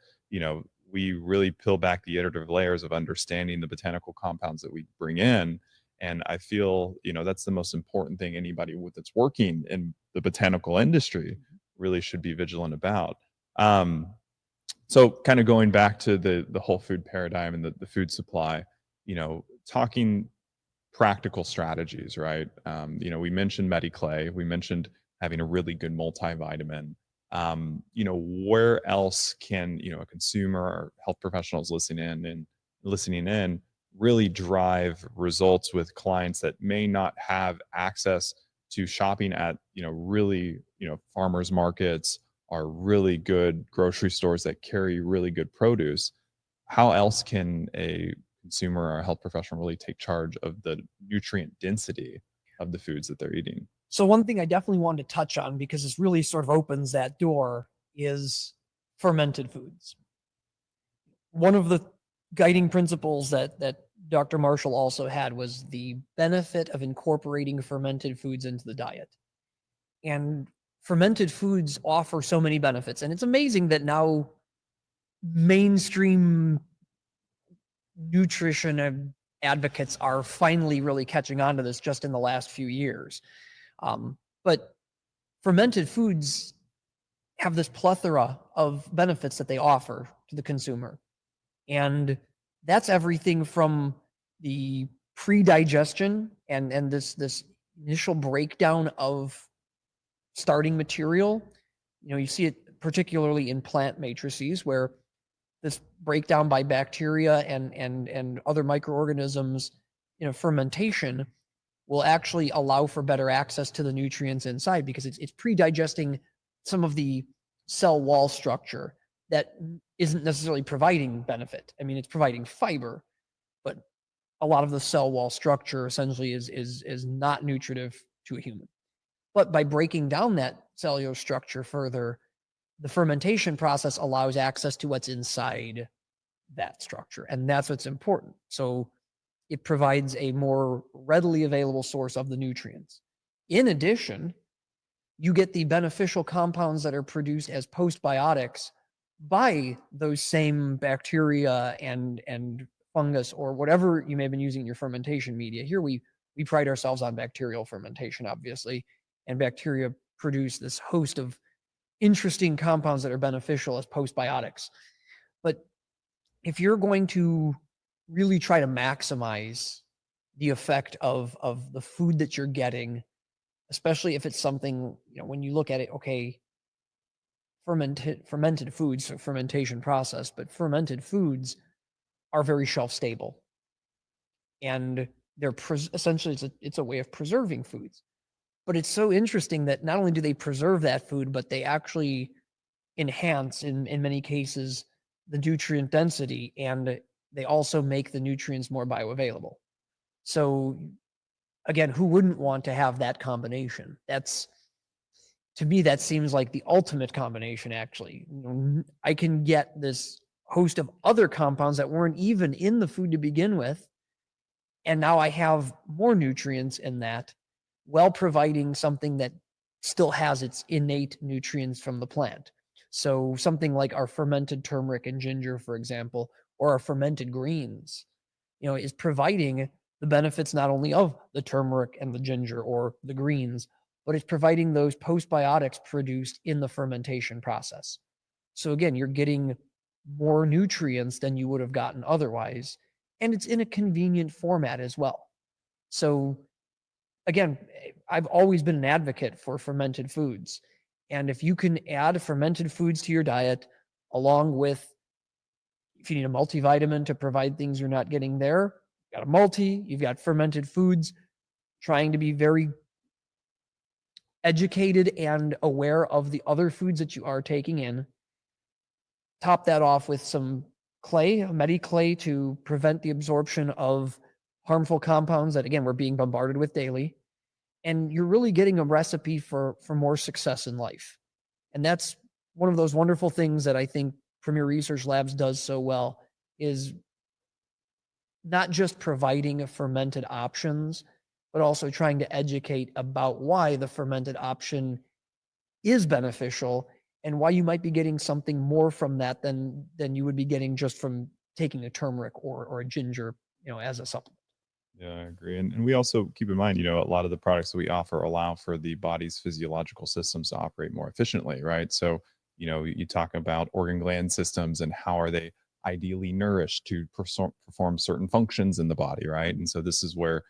we really peel back the iterative layers of understanding the botanical compounds that we bring in. And I feel, that's the most important thing anybody that's working in the botanical industry really should be vigilant about. So kind of going back to the whole food paradigm and the food supply, talking practical strategies, right? We mentioned Mediclay, we mentioned having a really good multivitamin. Where else can, a consumer or health professionals listening in really drive results with clients that may not have access to shopping at, really, farmers markets or really good grocery stores that carry really good produce? How else can a consumer or a health professional really take charge of the nutrient density of the foods that they're eating? So one thing I definitely wanted to touch on, because this really sort of opens that door, is fermented foods. One of the guiding principles that Dr. Marshall also had was the benefit of incorporating fermented foods into the diet. And fermented foods offer so many benefits. And it's amazing that now mainstream nutrition advocates are finally really catching on to this just in the last few years. But fermented foods have this plethora of benefits that they offer to the consumer. And that's everything from the pre-digestion and this initial breakdown of starting material. You see it particularly in plant matrices, where this breakdown by bacteria and other microorganisms, fermentation will actually allow for better access to the nutrients inside, because it's pre-digesting some of the cell wall structure that isn't necessarily providing benefit. I mean, it's providing fiber, but a lot of the cell wall structure essentially is not nutritive to a human. But by breaking down that cellular structure further, the fermentation process allows access to what's inside that structure. And that's what's important. So it provides a more readily available source of the nutrients. In addition, you get the beneficial compounds that are produced as postbiotics by those same bacteria and fungus or whatever you may have been using in your fermentation media. Here we pride ourselves on bacterial fermentation, obviously, and bacteria produce this host of interesting compounds that are beneficial as postbiotics. But if you're going to really try to maximize the effect of the food that you're getting, especially if it's something, when you look at it, okay, fermented foods, so fermentation process, but fermented foods are very shelf stable. And they're essentially, it's a way of preserving foods. But it's so interesting that not only do they preserve that food, but they actually enhance, in many cases, the nutrient density, and they also make the nutrients more bioavailable. So again, who wouldn't want to have that combination? To me, that seems like the ultimate combination, actually. I can get this host of other compounds that weren't even in the food to begin with, and now I have more nutrients in that, while providing something that still has its innate nutrients from the plant. So something like our fermented turmeric and ginger, for example, or our fermented greens, is providing the benefits not only of the turmeric and the ginger or the greens, but it's providing those postbiotics produced in the fermentation process. So again, you're getting more nutrients than you would have gotten otherwise, and it's in a convenient format as well. So again, I've always been an advocate for fermented foods. And if you can add fermented foods to your diet, along with, if you need a multivitamin to provide things you're not getting there, you've got a multi, you've got fermented foods, trying to be very educated and aware of the other foods that you are taking in. Top that off with some clay, Medi-clay, to prevent the absorption of harmful compounds that, again, we're being bombarded with daily. And you're really getting a recipe for more success in life. And that's one of those wonderful things that I think Premier Research Labs does so well, is not just providing fermented options, but also trying to educate about why the fermented option is beneficial and why you might be getting something more from that than you would be getting just from taking a turmeric or a ginger, as a supplement. Yeah, I agree. And we also keep in mind, a lot of the products that we offer allow for the body's physiological systems to operate more efficiently, right? So, you talk about organ gland systems and how are they ideally nourished to perform certain functions in the body, right? And so this is where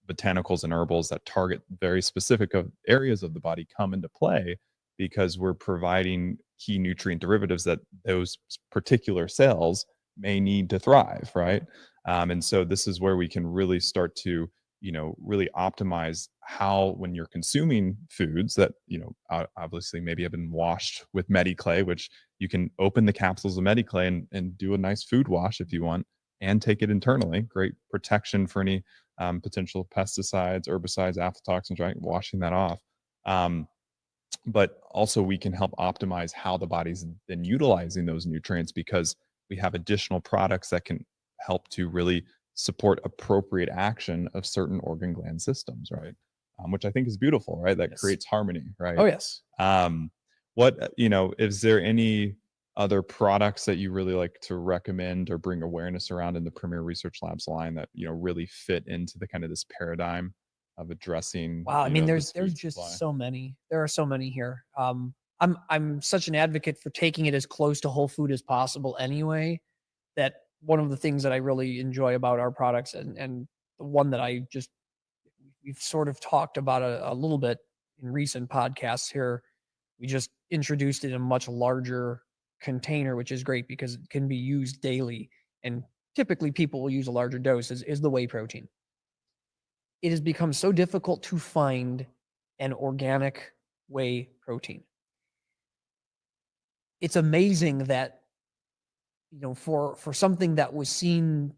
botanicals and herbals that target very specific areas of the body come into play, because we're providing key nutrient derivatives that those particular cells may need to thrive, right? And so this is where we can really start to, really optimize how, when you're consuming foods that, obviously maybe have been washed with Medi-clay, which you can open the capsules of Medi-clay and do a nice food wash if you want, and take it internally. Great protection for any potential pesticides, herbicides, aflatoxins, right? Washing that off. But also we can help optimize how the body's then utilizing those nutrients, because we have additional products that can help to really support appropriate action of certain organ gland systems, right? Which I think is beautiful, right? That Yes. creates harmony, right? Oh, yes. Is there any other products that you really like to recommend or bring awareness around in the Premier Research Labs line that, really fit into the kind of this paradigm of addressing? Wow. I mean, this there's food just supply? so many. There are so many here. I'm such an advocate for taking it as close to whole food as possible anyway, that one of the things that I really enjoy about our products, and the one that we've sort of talked about a little bit in recent podcasts here. We just introduced it in a much larger container, which is great because it can be used daily. And typically people will use a larger dose, is the whey protein. It has become so difficult to find an organic whey protein. It's amazing that, for something that was seen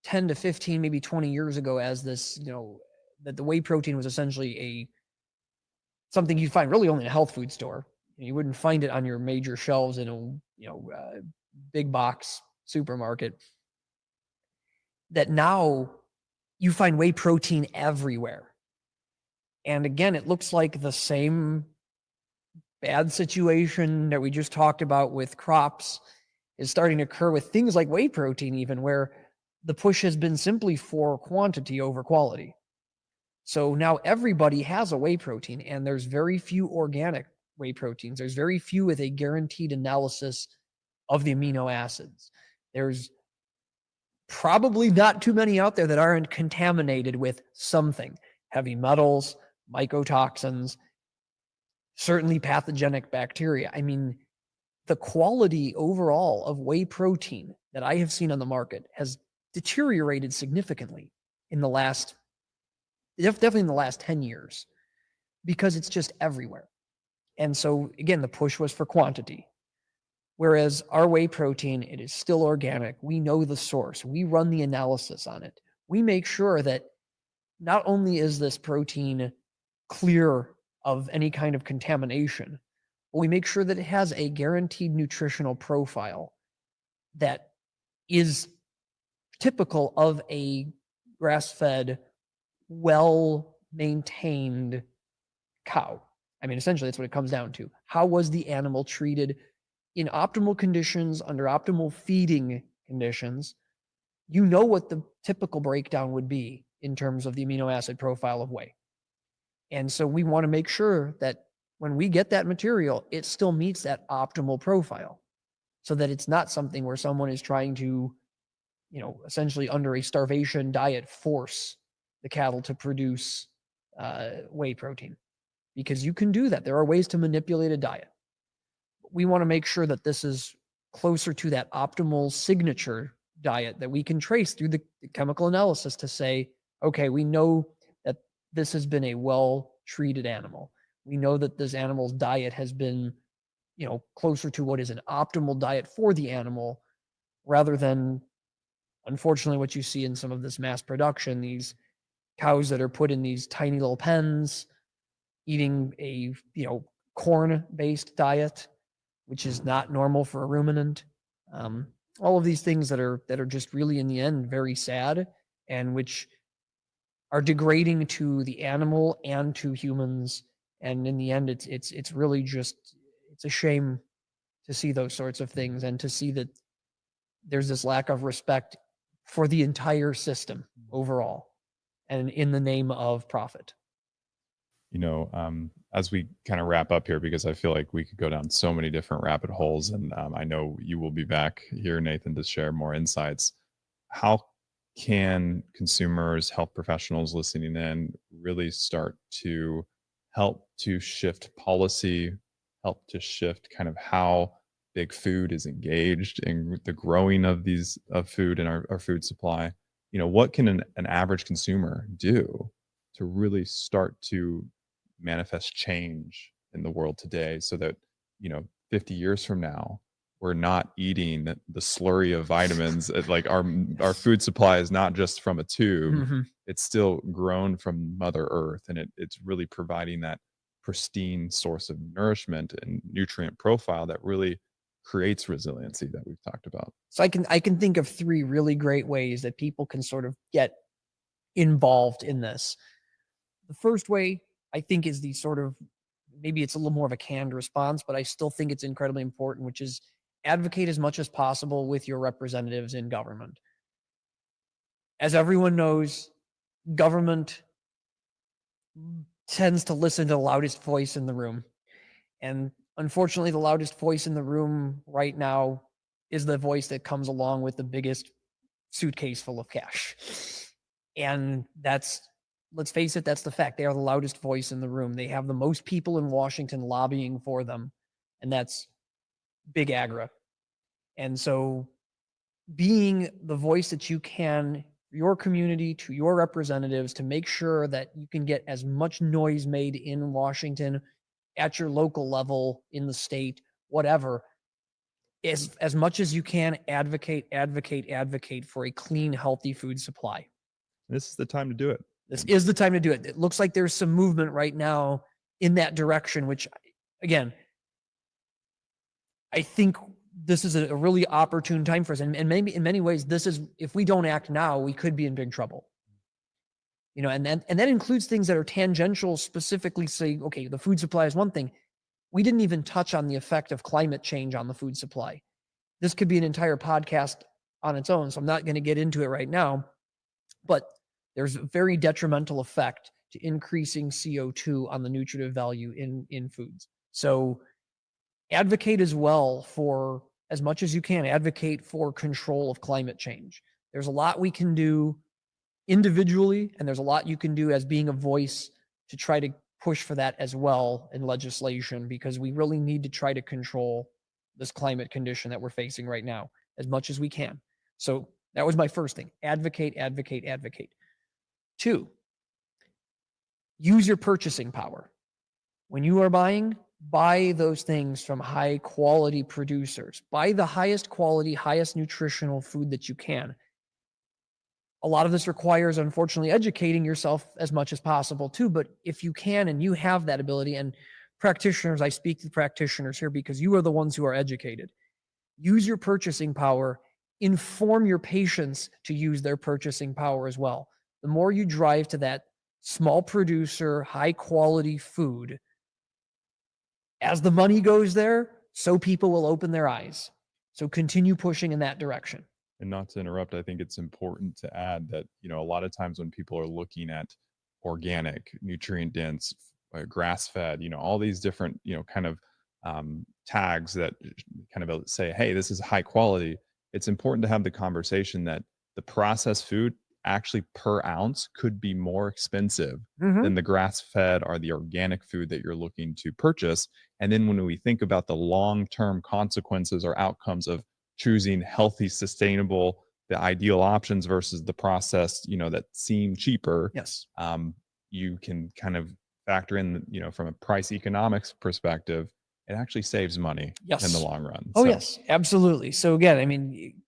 10 to 15, maybe 20 years ago as this, that the whey protein was essentially something you'd find really only in a health food store. You wouldn't find it on your major shelves in a big box supermarket. That now you find whey protein everywhere. And again, it looks like the same bad situation that we just talked about with crops is starting to occur with things like whey protein, even where the push has been simply for quantity over quality. So now everybody has a whey protein, and there's very few organic whey proteins. There's very few with a guaranteed analysis of the amino acids. There's probably not too many out there that aren't contaminated with something: heavy metals, mycotoxins, certainly pathogenic bacteria. I mean, the quality overall of whey protein that I have seen on the market has deteriorated significantly in the last, definitely in the last 10 years, because it's just everywhere. And so again, the push was for quantity. Whereas our whey protein, it is still organic. We know the source. We run the analysis on it. We make sure that not only is this protein clear of any kind of contamination, but we make sure that it has a guaranteed nutritional profile that is typical of a grass-fed, well-maintained cow. I mean, essentially, that's what it comes down to. How was the animal treated in optimal conditions, under optimal feeding conditions? You know what the typical breakdown would be in terms of the amino acid profile of whey. And so we want to make sure that when we get that material, it still meets that optimal profile, so that it's not something where someone is trying to, essentially under a starvation diet, force the cattle to produce whey protein. Because you can do that. There are ways to manipulate a diet. We want to make sure that this is closer to that optimal signature diet that we can trace through the chemical analysis to say, okay, we know that this has been a well-treated animal. We know that this animal's diet has been, closer to what is an optimal diet for the animal, rather than, unfortunately, what you see in some of this mass production, these cows that are put in these tiny little pens, eating a, corn-based diet, which is not normal for a ruminant. All of these things that are just really, in the end, very sad, and which are degrading to the animal and to humans. And in the end, it's really just, it's a shame to see those sorts of things, and to see that there's this lack of respect for the entire system overall, and in the name of profit. As we kind of wrap up here, because I feel like we could go down so many different rabbit holes, and I know you will be back here, Nathan, to share more insights. How can consumers, health professionals listening in, really start to help to shift policy, help to shift kind of how big food is engaged in the growing of food and our food supply? What can an average consumer do to really start to manifest change in the world today, so that 50 years from now we're not eating the slurry of vitamins? Like our food supply is not just from a tube. Mm-hmm. It's still grown from Mother Earth, and it's really providing that pristine source of nourishment and nutrient profile that really creates resiliency that we've talked about. So I can think of 3 really great ways that people can sort of get involved in this. The first way, I think, is the sort of, maybe it's a little more of a canned response, but I still think it's incredibly important, which is advocate as much as possible with your representatives in government. As everyone knows, government tends to listen to the loudest voice in the room. And unfortunately, the loudest voice in the room right now is the voice that comes along with the biggest suitcase full of cash. And let's face it, that's the fact. They are the loudest voice in the room. They have the most people in Washington lobbying for them, and that's big agra. And so being the voice that you can, your community, to your representatives, to make sure that you can get as much noise made in Washington, at your local level, in the state, whatever, as much as you can, advocate for a clean, healthy food supply. This is the time to do it. This is the time to do it. It looks like there's some movement right now in that direction, which, again, I think this is a really opportune time for us. And maybe in many ways, this is, if we don't act now, we could be in big trouble. And that includes things that are tangential, specifically say, okay, the food supply is one thing. We didn't even touch on the effect of climate change on the food supply. This could be an entire podcast on its own, so I'm not going to get into it right now. But there's a very detrimental effect to increasing CO2 on the nutritive value in foods. So advocate as well for, as much as you can, advocate for control of climate change. There's a lot we can do individually, and there's a lot you can do as being a voice to try to push for that as well in legislation, because we really need to try to control this climate condition that we're facing right now as much as we can. So that was my first thing. Advocate. 2, use your purchasing power. When you are buying, buy those things from high quality producers. Buy the highest quality, highest nutritional food that you can. A lot of this requires, unfortunately, educating yourself as much as possible too. But if you can and you have that ability, and practitioners, I speak to practitioners here because you are the ones who are educated. Use your purchasing power. Inform your patients to use their purchasing power as well. The more you drive to that small producer, high quality food, as the money goes there, so people will open their eyes. So continue pushing in that direction. And not to interrupt, I think it's important to add that, a lot of times when people are looking at organic, nutrient dense, grass fed, all these different, kind of tags that kind of say, hey, this is high quality. It's important to have the conversation that the processed food actually per ounce could be more expensive than the grass fed or the organic food that you're looking to purchase. And then when we think about the long-term consequences or outcomes of choosing healthy, sustainable, the ideal options versus the processed, that seem cheaper. Yes. You can kind of factor in, from a price economics perspective, it actually saves money in the long run. Oh, yes, absolutely. So again, I mean,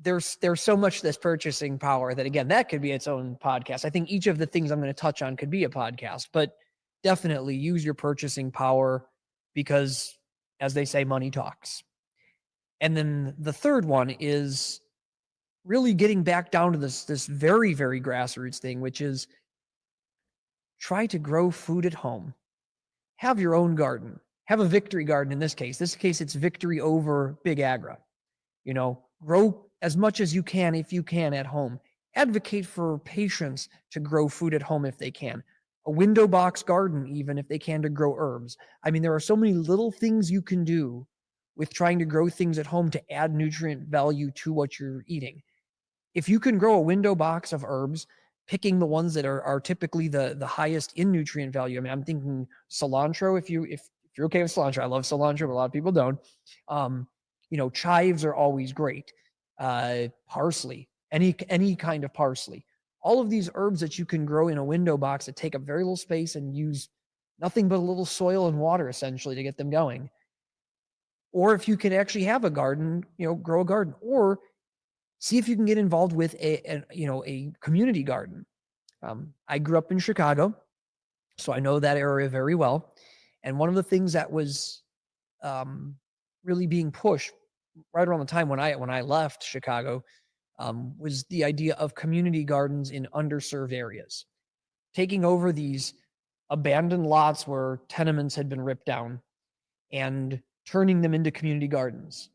there's so much this purchasing power that, again, that could be its own podcast. I think each of the things I'm going to touch on could be a podcast, but definitely use your purchasing power because, as they say, money talks. And then the third one is really getting back down to this very, very grassroots thing, which is try to grow food at home. Have your own garden. Have a victory garden in this case. This case, it's victory over big agra. Grow as much as you can if you can at home. Advocate for patients to grow food at home if they can. A window box garden, even if they can, to grow herbs. I mean, there are so many little things you can do with trying to grow things at home to add nutrient value to what you're eating. If you can grow a window box of herbs, picking the ones that are typically the highest in nutrient value. I mean, I'm thinking cilantro. If you're okay with cilantro, I love cilantro, but a lot of people don't. Chives are always great. Parsley, any kind of parsley. All of these herbs that you can grow in a window box that take up very little space and use nothing but a little soil and water essentially to get them going. Or if you can actually have a garden, grow a garden, or see if you can get involved with a community garden. I grew up in Chicago, so I know that area very well. And one of the things that was really being pushed right around the time when I left Chicago was the idea of community gardens in underserved areas, taking over these abandoned lots where tenements had been ripped down and turning them into community gardens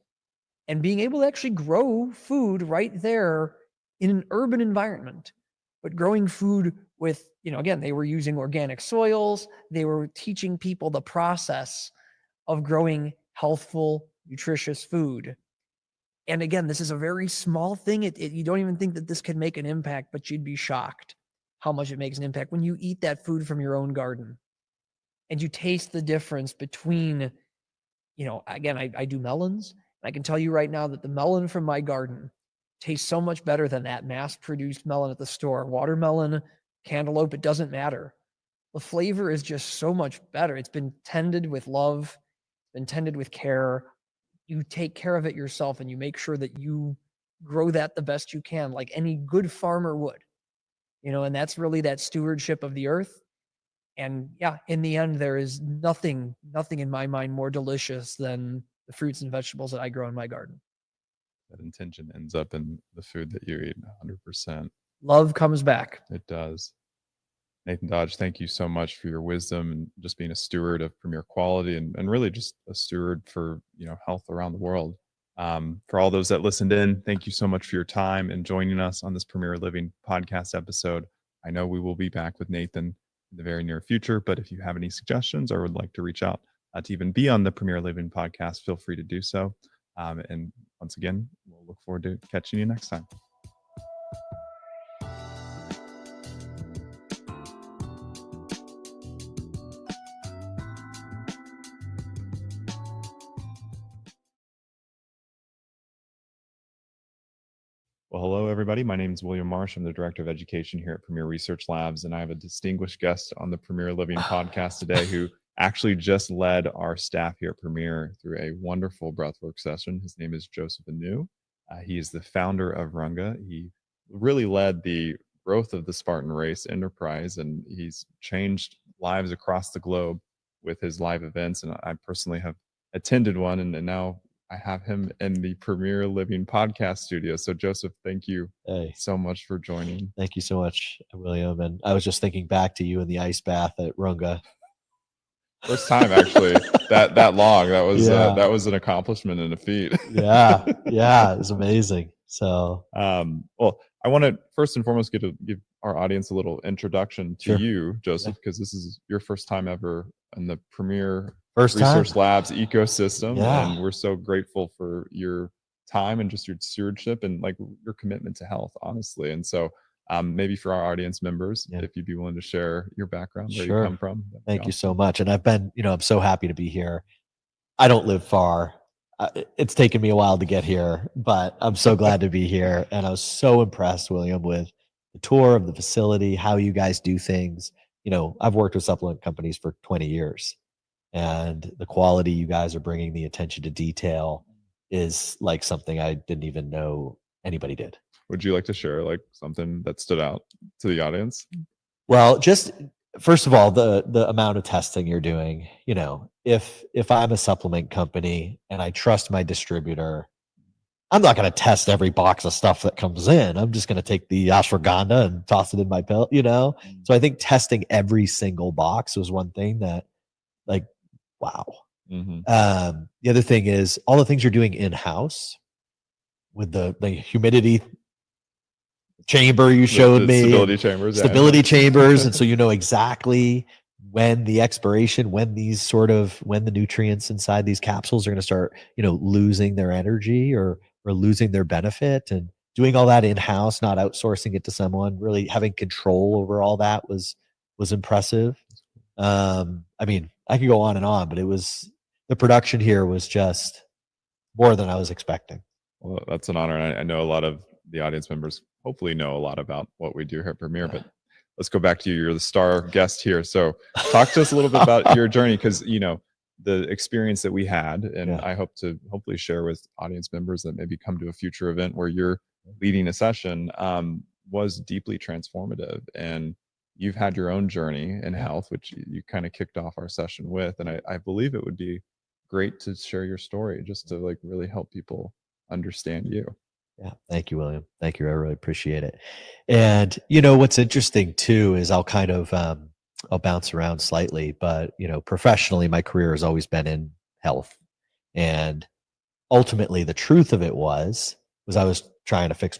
and being able to actually grow food right there in an urban environment, but growing food with, again, they were using organic soils. They were teaching people the process of growing healthful, nutritious food. And again, this is a very small thing. You don't even think that this can make an impact, but you'd be shocked how much it makes an impact when you eat that food from your own garden and you taste the difference between, again, I do melons. I can tell you right now that the melon from my garden tastes so much better than that mass-produced melon at the store. Watermelon, cantaloupe, it doesn't matter. The flavor is just so much better. It's been tended with love, been tended with care. you take care of it yourself and you make sure that you grow that the best you can, like any good farmer would, and that's really that stewardship of the earth. And yeah, in the end, there is nothing in my mind more delicious than the fruits and vegetables that I grow in my garden. That intention ends up in the food that you eat 100%. Love comes back. It does. Nathan Dodge, thank you so much for your wisdom and just being a steward of premier quality and really just a steward for, health around the world. For all those that listened in, thank you so much for your time and joining us on this Premier Living podcast episode. I know we will be back with Nathan in the very near future, but if you have any suggestions or would like to reach out to even be on the Premier Living podcast, feel free to do so. And once again, we'll look forward to catching you next time. Well, hello, everybody. My name is William Marsh. I'm the Director of Education here at Premier Research Labs, and I have a distinguished guest on the Premier Living podcast today who actually just led our staff here at Premier through a wonderful breathwork session. His name is Joseph Anu. He is the founder of Runga. He really led the growth of the Spartan Race enterprise, and he's changed lives across the globe with his live events. And I personally have attended one, and now I have him in the Premier Living podcast studio. So Joseph, thank you so much for joining. Thank you so much, William. And I was just thinking back to you in the ice bath at Runga. First time actually that long. That was an accomplishment and a feat. Yeah, it was amazing. So well, I want to first and foremost give our audience a little introduction to you, Joseph, because this is your first time ever in the Premier Research Labs ecosystem. And we're so grateful for your time and just your stewardship and like your commitment to health, honestly. And so maybe for our audience members, if you'd be willing to share your background, where you come from. Thank you so much. And I've been, I'm so happy to be here. I don't live far. It's taken me a while to get here, but I'm so glad to be here. And I was so impressed, William, with the tour of the facility, how you guys do things. I've worked with supplement companies for 20 years. And the quality you guys are bringing, the attention to detail is like something I didn't even know anybody did. Would you like to share like something that stood out to the audience? Well, just first of all, the amount of testing you're doing, if I'm a supplement company and I trust my distributor, I'm not going to test every box of stuff that comes in. I'm just going to take the ashwagandha and toss it in my pill, So I think testing every single box was one thing that like, wow. Mm-hmm. The other thing is all the things you're doing in-house with the humidity chamber you showed me. Stability chambers. And so exactly when the expiration, when the nutrients inside these capsules are going to start, losing their energy or losing their benefit, and doing all that in-house, not outsourcing it to someone, really having control over all that was impressive. I could go on, but the production here was just more than I was expecting. Well, that's an honor. And I know a lot of the audience members hopefully know a lot about what we do here at Premier, but let's go back to you. You're the star guest here. So talk to us a little bit about your journey, because, the experience that we had, and I hope to hopefully share with audience members that maybe come to a future event where you're leading a session, was deeply transformative. And you've had your own journey in health, which you kind of kicked off our session with. And I believe it would be great to share your story just to like really help people understand you. Yeah. Thank you, William. Thank you. I really appreciate it. And what's interesting too, is I'll kind of, I'll bounce around slightly, but professionally, my career has always been in health. And ultimately the truth of it was I was trying to fix